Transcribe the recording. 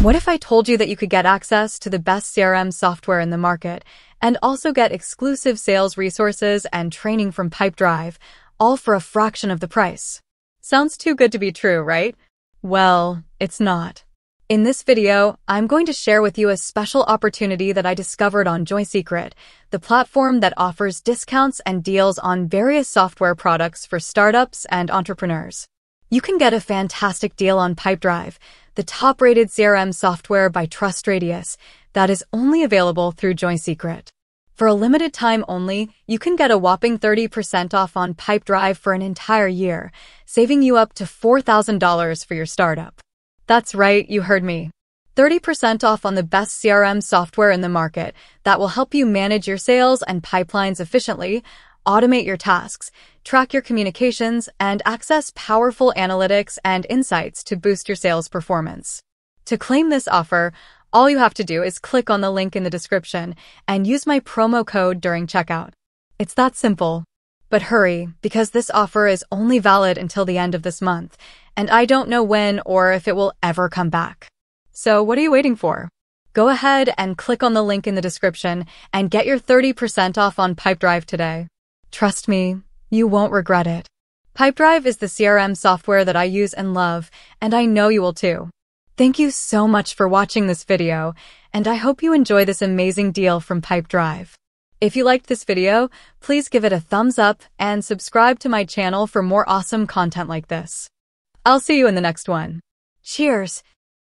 What if I told you that you could get access to the best CRM software in the market and also get exclusive sales resources and training from Pipedrive, all for a fraction of the price? Sounds too good to be true, right? Well, it's not. In this video, I'm going to share with you a special opportunity that I discovered on 𝗘𝗫𝗏, the platform that offers discounts and deals on various software products for startups and entrepreneurs. You can get a fantastic deal on Pipedrive, the top-rated CRM software by Trustradius that is only available through 𝗘𝗫𝗏. For a limited time only, you can get a whopping 30% off on Pipedrive for an entire year, saving you up to $4,000 for your startup. That's right, you heard me. 30% off on the best CRM software in the market that will help you manage your sales and pipelines efficiently, automate your tasks, track your communications, and access powerful analytics and insights to boost your sales performance. To claim this offer, all you have to do is click on the link in the description and use my promo code during checkout. It's that simple. But hurry, because this offer is only valid until the end of this month, and I don't know when or if it will ever come back. So what are you waiting for? Go ahead and click on the link in the description and get your 30% off on Pipedrive today. Trust me, you won't regret it. Pipedrive is the CRM software that I use and love, and I know you will too. Thank you so much for watching this video, and I hope you enjoy this amazing deal from Pipedrive. If you liked this video, please give it a thumbs up and subscribe to my channel for more awesome content like this. I'll see you in the next one. Cheers!